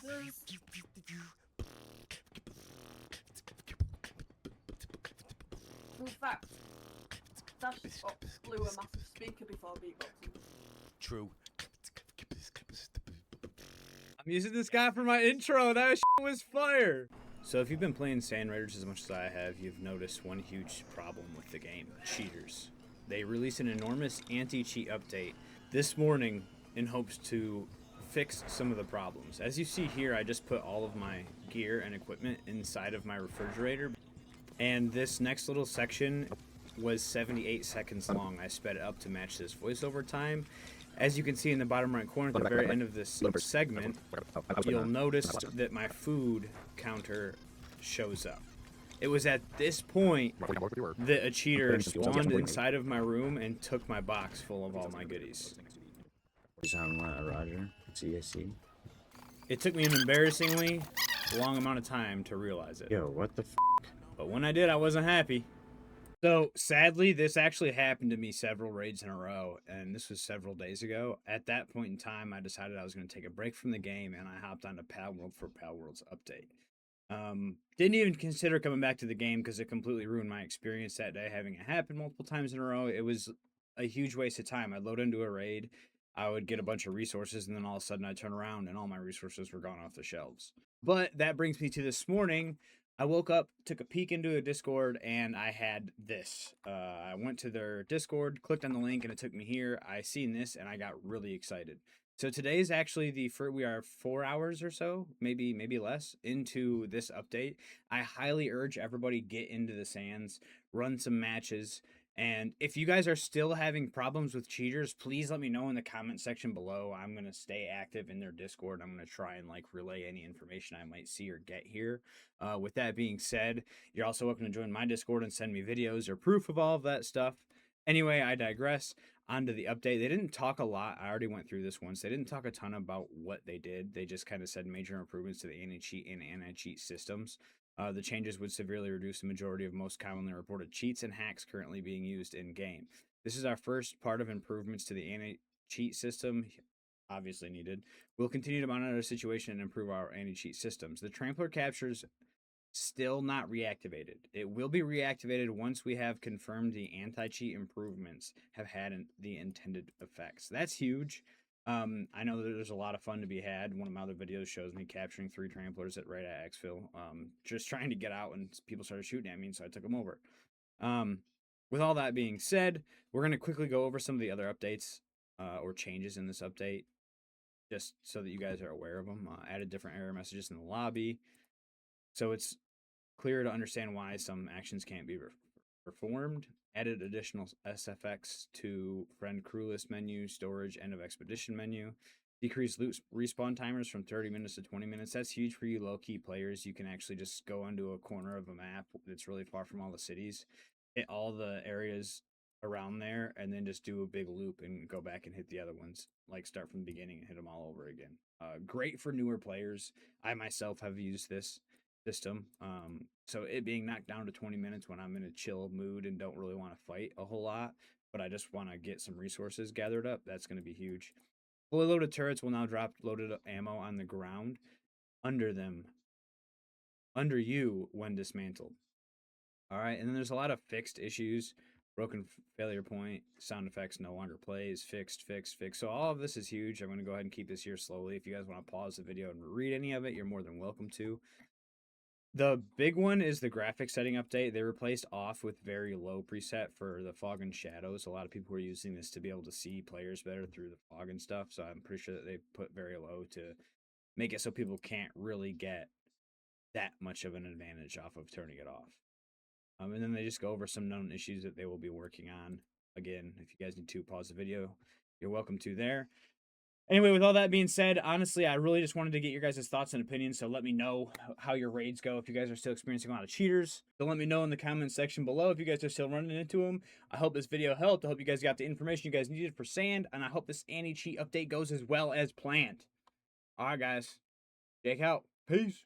boxes. In fact, Dash blew a massive speaker before beatboxing. True. I'm using this guy for my intro. That was fire. So if you've been playing Sand Raiders as much as I have, you've noticed one huge problem with the game: cheaters. They released an enormous anti-cheat update this morning in hopes to fix some of the problems. As you see here, I just put all of my gear and equipment inside of my refrigerator, and this next little section was 78 seconds long. I sped it up to match this voiceover time. As you can see in the bottom right corner at the very end of this segment, you'll notice that my food counter shows up. It was at this point that a cheater spawned inside of my room and took my box full of all my goodies. Roger. CSC. It took me an embarrassingly long amount of time to realize it. Yo, what the f? But when I did, I wasn't happy. So, sadly, this actually happened to me several raids in a row, and this was several days ago. At that point in time, I decided I was going to take a break from the game, and I hopped onto Palworld for Palworld's update. Didn't even consider coming back to the game because it completely ruined my experience that day, having it happen multiple times in a row. It was a huge waste of time. I'd load into a raid, I would get a bunch of resources, and then all of a sudden I'd turn around and all my resources were gone off the shelves. But that brings me to this morning. I woke up, took a peek into a Discord, and I had this. I went to their Discord, clicked on the link, and it took me here. I seen this, and I got really excited. So today is actually we are 4 hours or so, maybe less, into this update. I highly urge everybody get into the sands, run some matches. And if you guys are still having problems with cheaters, please let me know in the comment section below. I'm going to stay active in their Discord. I'm going to try and relay any information I might see or get here. With that being said, you're also welcome to join my Discord and send me videos or proof of all of that stuff. Anyway, I digress. On to the update. They didn't talk a lot. I already went through this once. They didn't talk a ton about what they did. They just kind of said major improvements to the anti-cheat and anti-cheat systems. The changes would severely reduce the majority of most commonly reported cheats and hacks currently being used in-game. This is our first part of improvements to the anti-cheat system, obviously needed. We'll continue to monitor the situation and improve our anti-cheat systems. The Trampler captures still not reactivated. It will be reactivated once we have confirmed the anti-cheat improvements have had the intended effects. That's huge. I know that there's a lot of fun to be had. One of my other videos shows me capturing 3 tramplers right at exfil, just trying to get out, and people started shooting at me, so I took them over. With all that being said, we're going to quickly go over some of the other updates or changes in this update, just so that you guys are aware of them. Added different error messages in the lobby, so it's clear to understand why some actions can't be performed. Added additional SFX to friend crew list menu, storage, end of expedition menu. Decreased loot respawn timers from 30 minutes to 20 minutes. That's huge for you low-key players. You can actually just go onto a corner of a map that's really far from all the cities, hit all the areas around there, and then just do a big loop and go back and hit the other ones. Like start from the beginning and hit them all over again. Great for newer players. I myself have used this system. So it being knocked down to 20 minutes when I'm in a chill mood and don't really want to fight a whole lot, but I just want to get some resources gathered up, that's going to be huge. Fully loaded turrets will now drop loaded ammo on the ground under you when dismantled. All right, and then there's a lot of fixed issues. Broken failure point, sound effects no longer plays, fixed. So all of this is huge. I'm going to go ahead and keep this here slowly. If you guys want to pause the video and read any of it, you're more than welcome to. The big one is the graphic setting update. They replaced off with very low preset for the fog and shadows. A lot of people were using this to be able to see players better through the fog and stuff. So I'm pretty sure that they put very low to make it so people can't really get that much of an advantage off of turning it off. And then they just go over some known issues that they will be working on. Again, if you guys need to pause the video, you're welcome to there. Anyway, with all that being said, honestly, I really just wanted to get your guys' thoughts and opinions, so let me know how your raids go if you guys are still experiencing a lot of cheaters. So let me know in the comments section below if you guys are still running into them. I hope this video helped. I hope you guys got the information you guys needed for sand, and I hope this anti-cheat update goes as well as planned. All right, guys. Jake out. Peace.